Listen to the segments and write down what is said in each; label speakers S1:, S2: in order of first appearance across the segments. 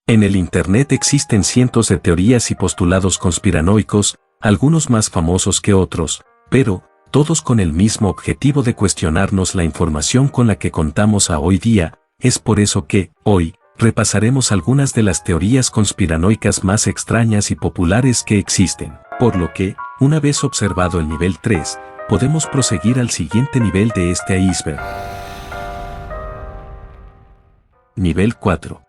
S1: En el Internet existen cientos de teorías y postulados conspiranoicos, algunos más famosos que otros, pero todos con el mismo objetivo de cuestionarnos la información con la que contamos a hoy día. Es por eso que, hoy, repasaremos algunas de las teorías conspiranoicas más extrañas y populares que existen, por lo que, una vez observado el nivel 3, podemos proseguir al siguiente nivel de este iceberg. Nivel 4.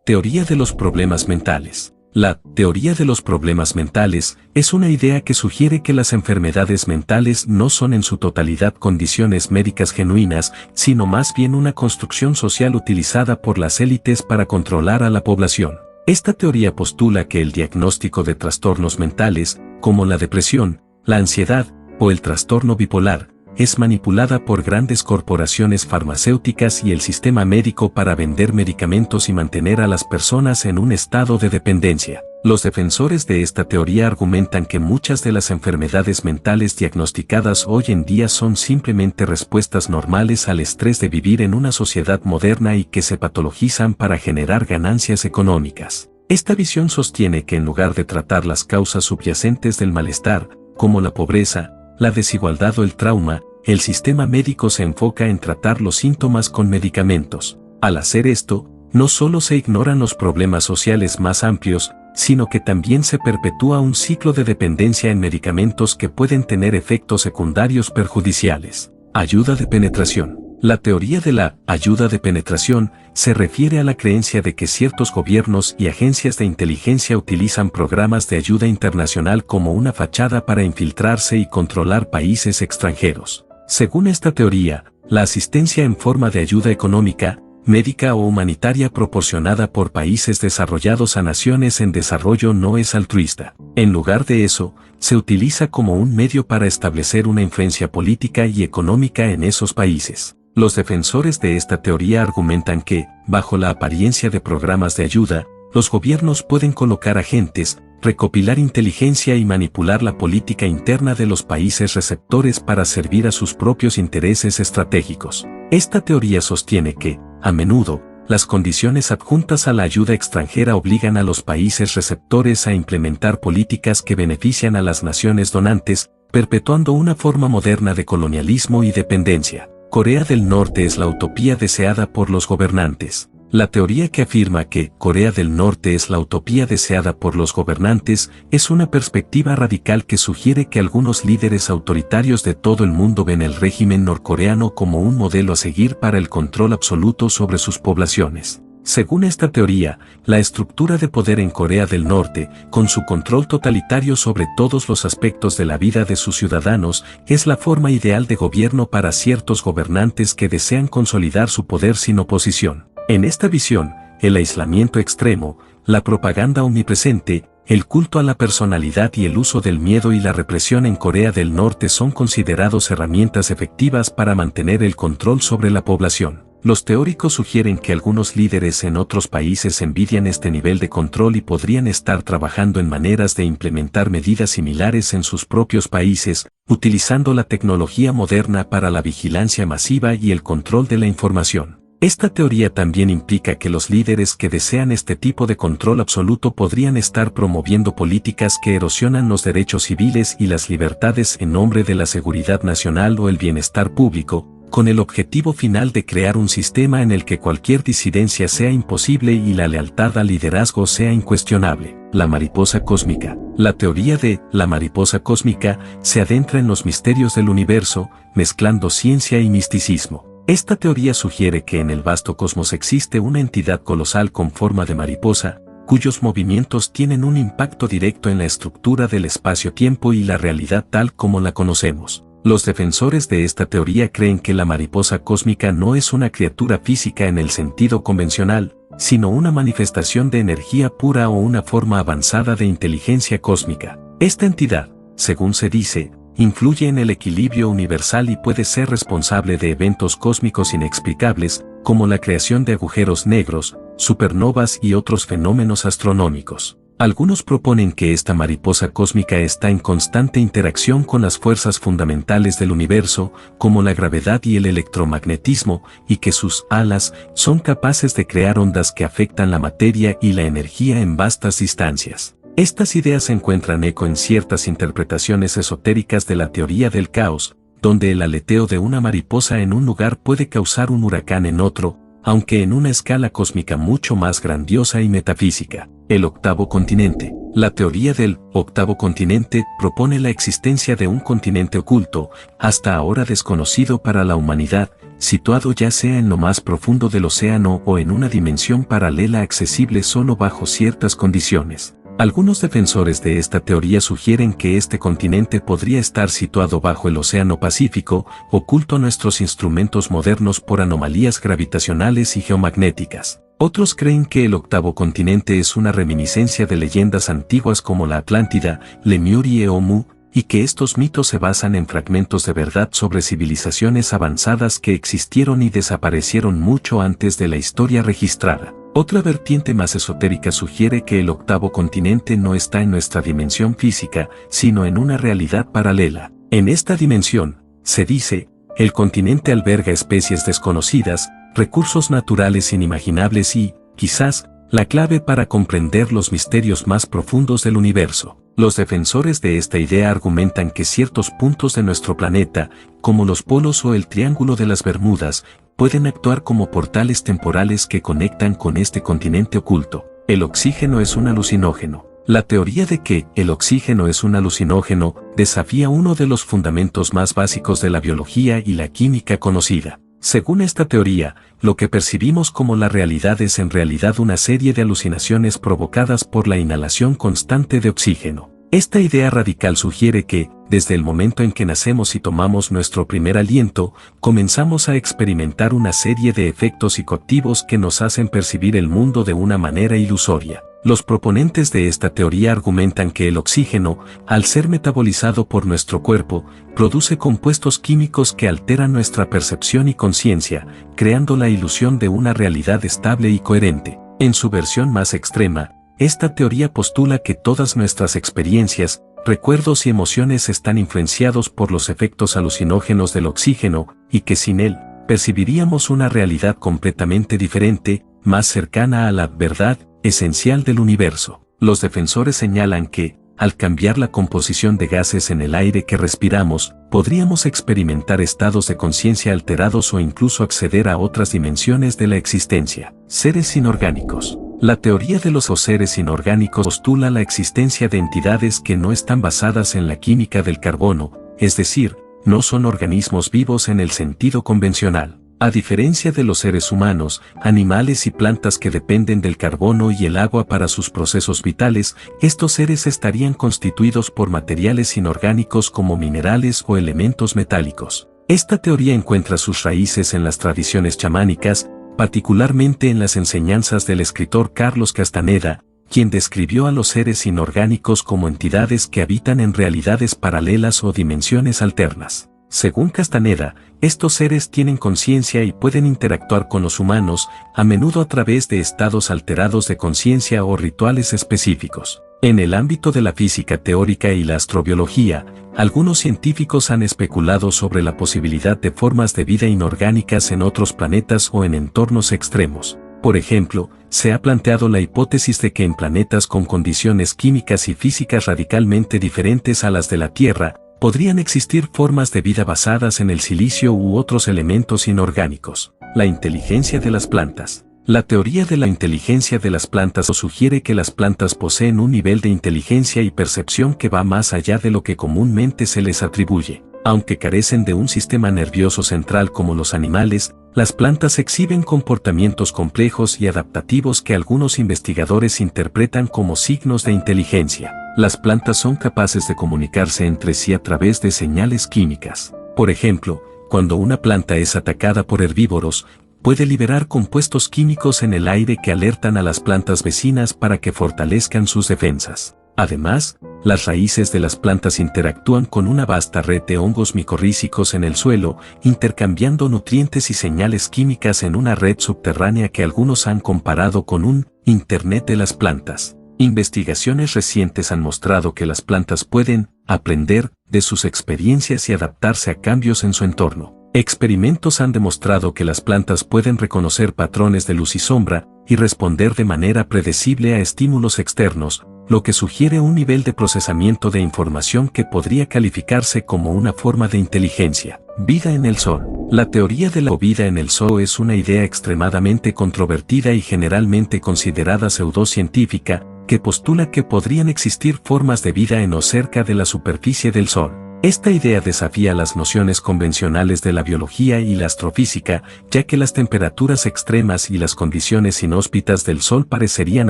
S1: Teoría de los problemas mentales. La teoría de los problemas mentales es una idea que sugiere que las enfermedades mentales no son en su totalidad condiciones médicas genuinas, sino más bien una construcción social utilizada por las élites para controlar a la población. Esta teoría postula que el diagnóstico de trastornos mentales, como la depresión, la ansiedad o el trastorno bipolar, es manipulada por grandes corporaciones farmacéuticas y el sistema médico para vender medicamentos y mantener a las personas en un estado de dependencia. Los defensores de esta teoría argumentan que muchas de las enfermedades mentales diagnosticadas hoy en día son simplemente respuestas normales al estrés de vivir en una sociedad moderna y que se patologizan para generar ganancias económicas. Esta visión sostiene que en lugar de tratar las causas subyacentes del malestar, como la pobreza, la desigualdad o el trauma, el sistema médico se enfoca en tratar los síntomas con medicamentos. Al hacer esto, no solo se ignoran los problemas sociales más amplios, sino que también se perpetúa un ciclo de dependencia en medicamentos que pueden tener efectos secundarios perjudiciales. Ayuda de penetración. La teoría de la ayuda de penetración se refiere a la creencia de que ciertos gobiernos y agencias de inteligencia utilizan programas de ayuda internacional como una fachada para infiltrarse y controlar países extranjeros. Según esta teoría, la asistencia en forma de ayuda económica, médica o humanitaria proporcionada por países desarrollados a naciones en desarrollo no es altruista. En lugar de eso, se utiliza como un medio para establecer una influencia política y económica en esos países. Los defensores de esta teoría argumentan que, bajo la apariencia de programas de ayuda, los gobiernos pueden colocar agentes, recopilar inteligencia y manipular la política interna de los países receptores para servir a sus propios intereses estratégicos. Esta teoría sostiene que, a menudo, las condiciones adjuntas a la ayuda extranjera obligan a los países receptores a implementar políticas que benefician a las naciones donantes, perpetuando una forma moderna de colonialismo y dependencia. Corea del Norte es la utopía deseada por los gobernantes. La teoría que afirma que Corea del Norte es la utopía deseada por los gobernantes es una perspectiva radical que sugiere que algunos líderes autoritarios de todo el mundo ven el régimen norcoreano como un modelo a seguir para el control absoluto sobre sus poblaciones. Según esta teoría, la estructura de poder en Corea del Norte, con su control totalitario sobre todos los aspectos de la vida de sus ciudadanos, es la forma ideal de gobierno para ciertos gobernantes que desean consolidar su poder sin oposición. En esta visión, el aislamiento extremo, la propaganda omnipresente, el culto a la personalidad y el uso del miedo y la represión en Corea del Norte son considerados herramientas efectivas para mantener el control sobre la población. Los teóricos sugieren que algunos líderes en otros países envidian este nivel de control y podrían estar trabajando en maneras de implementar medidas similares en sus propios países, utilizando la tecnología moderna para la vigilancia masiva y el control de la información. Esta teoría también implica que los líderes que desean este tipo de control absoluto podrían estar promoviendo políticas que erosionan los derechos civiles y las libertades en nombre de la seguridad nacional o el bienestar público, con el objetivo final de crear un sistema en el que cualquier disidencia sea imposible y la lealtad al liderazgo sea incuestionable. La mariposa cósmica. La teoría de la mariposa cósmica se adentra en los misterios del universo, mezclando ciencia y misticismo. Esta teoría sugiere que en el vasto cosmos existe una entidad colosal con forma de mariposa, cuyos movimientos tienen un impacto directo en la estructura del espacio-tiempo y la realidad tal como la conocemos. Los defensores de esta teoría creen que la mariposa cósmica no es una criatura física en el sentido convencional, sino una manifestación de energía pura o una forma avanzada de inteligencia cósmica. Esta entidad, según se dice, influye en el equilibrio universal y puede ser responsable de eventos cósmicos inexplicables, como la creación de agujeros negros, supernovas y otros fenómenos astronómicos. Algunos proponen que esta mariposa cósmica está en constante interacción con las fuerzas fundamentales del universo, como la gravedad y el electromagnetismo, y que sus alas son capaces de crear ondas que afectan la materia y la energía en vastas distancias. Estas ideas encuentran eco en ciertas interpretaciones esotéricas de la teoría del caos, donde el aleteo de una mariposa en un lugar puede causar un huracán en otro, aunque en una escala cósmica mucho más grandiosa y metafísica. El octavo continente. La teoría del octavo continente propone la existencia de un continente oculto, hasta ahora desconocido para la humanidad, situado ya sea en lo más profundo del océano o en una dimensión paralela accesible solo bajo ciertas condiciones. Algunos defensores de esta teoría sugieren que este continente podría estar situado bajo el Océano Pacífico, oculto a nuestros instrumentos modernos por anomalías gravitacionales y geomagnéticas. Otros creen que el octavo continente es una reminiscencia de leyendas antiguas como la Atlántida, Lemur y Eomu, y que estos mitos se basan en fragmentos de verdad sobre civilizaciones avanzadas que existieron y desaparecieron mucho antes de la historia registrada. Otra vertiente más esotérica sugiere que el octavo continente no está en nuestra dimensión física, sino en una realidad paralela. En esta dimensión, se dice, el continente alberga especies desconocidas, recursos naturales inimaginables y, quizás, la clave para comprender los misterios más profundos del universo. Los defensores de esta idea argumentan que ciertos puntos de nuestro planeta, como los polos o el Triángulo de las Bermudas, pueden actuar como portales temporales que conectan con este continente oculto. El oxígeno es un alucinógeno. La teoría de que el oxígeno es un alucinógeno desafía uno de los fundamentos más básicos de la biología y la química conocida. Según esta teoría, lo que percibimos como la realidad es en realidad una serie de alucinaciones provocadas por la inhalación constante de oxígeno. Esta idea radical sugiere que, desde el momento en que nacemos y tomamos nuestro primer aliento, comenzamos a experimentar una serie de efectos psicoactivos que nos hacen percibir el mundo de una manera ilusoria. Los proponentes de esta teoría argumentan que el oxígeno, al ser metabolizado por nuestro cuerpo, produce compuestos químicos que alteran nuestra percepción y conciencia, creando la ilusión de una realidad estable y coherente. En su versión más extrema, esta teoría postula que todas nuestras experiencias, recuerdos y emociones están influenciados por los efectos alucinógenos del oxígeno, y que sin él, percibiríamos una realidad completamente diferente, más cercana a la verdad esencial del universo. Los defensores señalan que, al cambiar la composición de gases en el aire que respiramos, podríamos experimentar estados de conciencia alterados o incluso acceder a otras dimensiones de la existencia. Seres inorgánicos. La teoría de los seres inorgánicos postula la existencia de entidades que no están basadas en la química del carbono, es decir, no son organismos vivos en el sentido convencional. A diferencia de los seres humanos, animales y plantas que dependen del carbono y el agua para sus procesos vitales, estos seres estarían constituidos por materiales inorgánicos como minerales o elementos metálicos. Esta teoría encuentra sus raíces en las tradiciones chamánicas, particularmente en las enseñanzas del escritor Carlos Castaneda, quien describió a los seres inorgánicos como entidades que habitan en realidades paralelas o dimensiones alternas. Según Castaneda, estos seres tienen conciencia y pueden interactuar con los humanos, a menudo a través de estados alterados de conciencia o rituales específicos. En el ámbito de la física teórica y la astrobiología, algunos científicos han especulado sobre la posibilidad de formas de vida inorgánicas en otros planetas o en entornos extremos. Por ejemplo, se ha planteado la hipótesis de que en planetas con condiciones químicas y físicas radicalmente diferentes a las de la Tierra, podrían existir formas de vida basadas en el silicio u otros elementos inorgánicos. La inteligencia de las plantas. La teoría de la inteligencia de las plantas sugiere que las plantas poseen un nivel de inteligencia y percepción que va más allá de lo que comúnmente se les atribuye. Aunque carecen de un sistema nervioso central como los animales, las plantas exhiben comportamientos complejos y adaptativos que algunos investigadores interpretan como signos de inteligencia. Las plantas son capaces de comunicarse entre sí a través de señales químicas. Por ejemplo, cuando una planta es atacada por herbívoros, puede liberar compuestos químicos en el aire que alertan a las plantas vecinas para que fortalezcan sus defensas. Además, las raíces de las plantas interactúan con una vasta red de hongos micorrízicos en el suelo, intercambiando nutrientes y señales químicas en una red subterránea que algunos han comparado con un Internet de las plantas. Investigaciones recientes han mostrado que las plantas pueden aprender de sus experiencias y adaptarse a cambios en su entorno. Experimentos han demostrado que las plantas pueden reconocer patrones de luz y sombra y responder de manera predecible a estímulos externos, lo que sugiere un nivel de procesamiento de información que podría calificarse como una forma de inteligencia. Vida en el Sol. La teoría de la vida en el Sol es una idea extremadamente controvertida y generalmente considerada pseudocientífica, que postula que podrían existir formas de vida en o cerca de la superficie del Sol. Esta idea desafía las nociones convencionales de la biología y la astrofísica, ya que las temperaturas extremas y las condiciones inhóspitas del Sol parecerían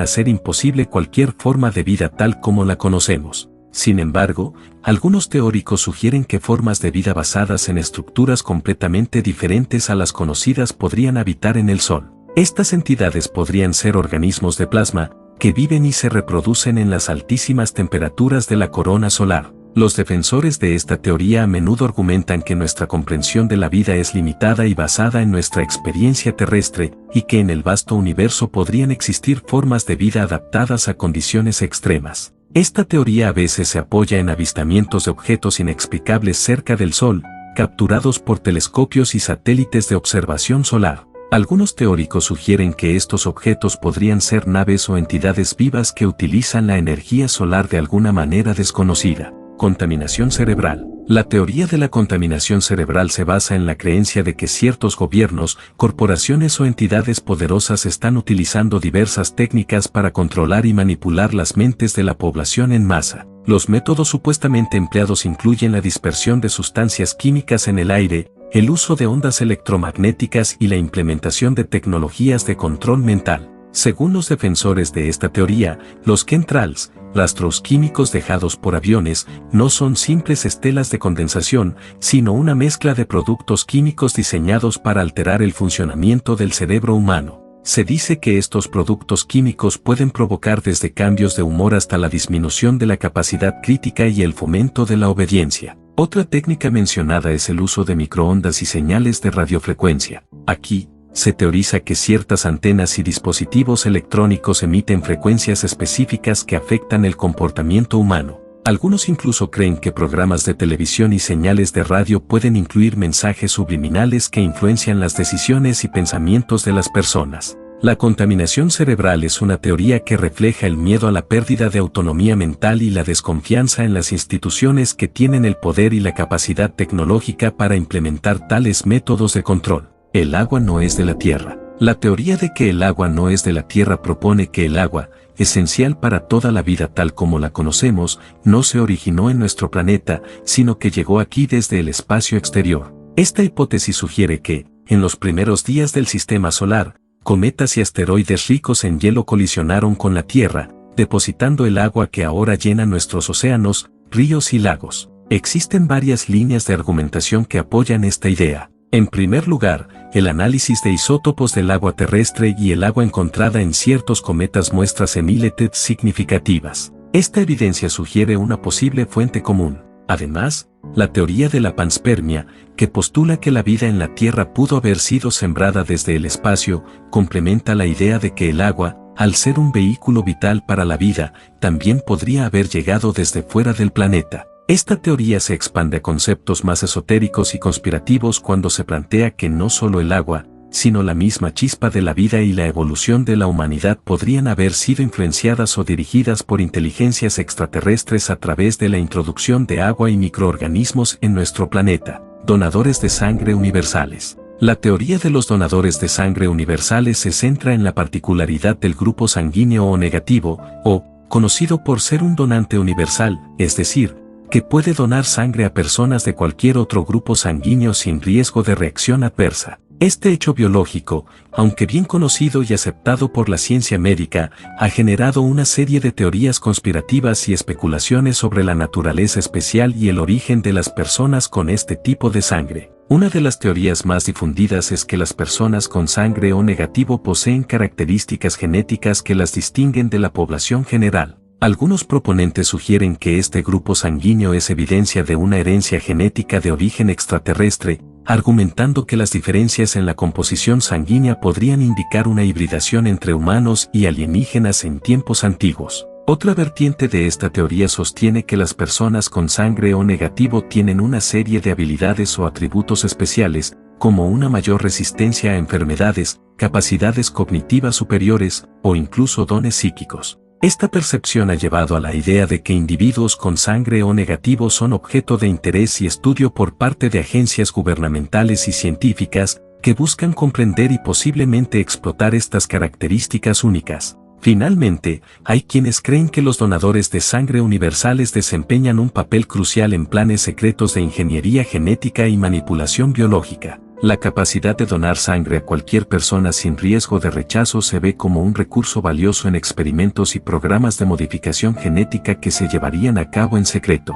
S1: hacer imposible cualquier forma de vida tal como la conocemos. Sin embargo, algunos teóricos sugieren que formas de vida basadas en estructuras completamente diferentes a las conocidas podrían habitar en el Sol. Estas entidades podrían ser organismos de plasma, que viven y se reproducen en las altísimas temperaturas de la corona solar. Los defensores de esta teoría a menudo argumentan que nuestra comprensión de la vida es limitada y basada en nuestra experiencia terrestre, y que en el vasto universo podrían existir formas de vida adaptadas a condiciones extremas. Esta teoría a veces se apoya en avistamientos de objetos inexplicables cerca del Sol, capturados por telescopios y satélites de observación solar. Algunos teóricos sugieren que estos objetos podrían ser naves o entidades vivas que utilizan la energía solar de alguna manera desconocida. Contaminación cerebral. La teoría de la contaminación cerebral se basa en la creencia de que ciertos gobiernos, corporaciones o entidades poderosas están utilizando diversas técnicas para controlar y manipular las mentes de la población en masa. Los métodos supuestamente empleados incluyen la dispersión de sustancias químicas en el aire, el uso de ondas electromagnéticas y la implementación de tecnologías de control mental. Según los defensores de esta teoría, los chemtrails, rastros químicos dejados por aviones, no son simples estelas de condensación, sino una mezcla de productos químicos diseñados para alterar el funcionamiento del cerebro humano. Se dice que estos productos químicos pueden provocar desde cambios de humor hasta la disminución de la capacidad crítica y el fomento de la obediencia. Otra técnica mencionada es el uso de microondas y señales de radiofrecuencia. Aquí, se teoriza que ciertas antenas y dispositivos electrónicos emiten frecuencias específicas que afectan el comportamiento humano. Algunos incluso creen que programas de televisión y señales de radio pueden incluir mensajes subliminales que influencian las decisiones y pensamientos de las personas. La contaminación cerebral es una teoría que refleja el miedo a la pérdida de autonomía mental y la desconfianza en las instituciones que tienen el poder y la capacidad tecnológica para implementar tales métodos de control. El agua no es de la Tierra. La teoría de que el agua no es de la Tierra propone que el agua, esencial para toda la vida tal como la conocemos, no se originó en nuestro planeta, sino que llegó aquí desde el espacio exterior. Esta hipótesis sugiere que, en los primeros días del sistema solar, cometas y asteroides ricos en hielo colisionaron con la Tierra, depositando el agua que ahora llena nuestros océanos, ríos y lagos. Existen varias líneas de argumentación que apoyan esta idea. En primer lugar, el análisis de isótopos del agua terrestre y el agua encontrada en ciertos cometas muestra similitudes significativas. Esta evidencia sugiere una posible fuente común. Además, la teoría de la panspermia, que postula que la vida en la Tierra pudo haber sido sembrada desde el espacio, complementa la idea de que el agua, al ser un vehículo vital para la vida, también podría haber llegado desde fuera del planeta. Esta teoría se expande a conceptos más esotéricos y conspirativos cuando se plantea que no solo el agua, sino la misma chispa de la vida y la evolución de la humanidad podrían haber sido influenciadas o dirigidas por inteligencias extraterrestres a través de la introducción de agua y microorganismos en nuestro planeta. Donadores de sangre universales. La teoría de los donadores de sangre universales se centra en la particularidad del grupo sanguíneo O negativo, o conocido por ser un donante universal, es decir, que puede donar sangre a personas de cualquier otro grupo sanguíneo sin riesgo de reacción adversa. Este hecho biológico, aunque bien conocido y aceptado por la ciencia médica, ha generado una serie de teorías conspirativas y especulaciones sobre la naturaleza especial y el origen de las personas con este tipo de sangre. Una de las teorías más difundidas es que las personas con sangre O negativo poseen características genéticas que las distinguen de la población general. Algunos proponentes sugieren que este grupo sanguíneo es evidencia de una herencia genética de origen extraterrestre, argumentando que las diferencias en la composición sanguínea podrían indicar una hibridación entre humanos y alienígenas en tiempos antiguos. Otra vertiente de esta teoría sostiene que las personas con sangre O negativo tienen una serie de habilidades o atributos especiales, como una mayor resistencia a enfermedades, capacidades cognitivas superiores, o incluso dones psíquicos. Esta percepción ha llevado a la idea de que individuos con sangre O negativo son objeto de interés y estudio por parte de agencias gubernamentales y científicas, que buscan comprender y posiblemente explotar estas características únicas. Finalmente, hay quienes creen que los donadores de sangre universales desempeñan un papel crucial en planes secretos de ingeniería genética y manipulación biológica. La capacidad de donar sangre a cualquier persona sin riesgo de rechazo se ve como un recurso valioso en experimentos y programas de modificación genética que se llevarían a cabo en secreto.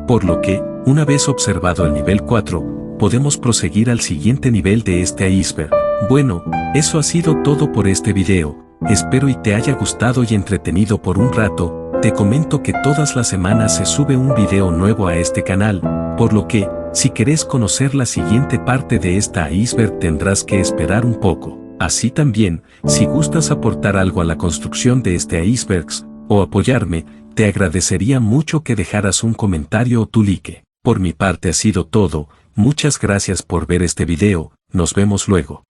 S1: Por lo que, una vez observado el nivel 4, podemos proseguir al siguiente nivel de este iceberg. Bueno, eso ha sido todo por este video, espero y te haya gustado y entretenido por un rato. Te comento que todas las semanas se sube un video nuevo a este canal, por lo que, si querés conocer la siguiente parte de esta iceberg tendrás que esperar un poco. Así también, si gustas aportar algo a la construcción de este iceberg, o apoyarme, te agradecería mucho que dejaras un comentario o tu like. Por mi parte ha sido todo, muchas gracias por ver este video, nos vemos luego.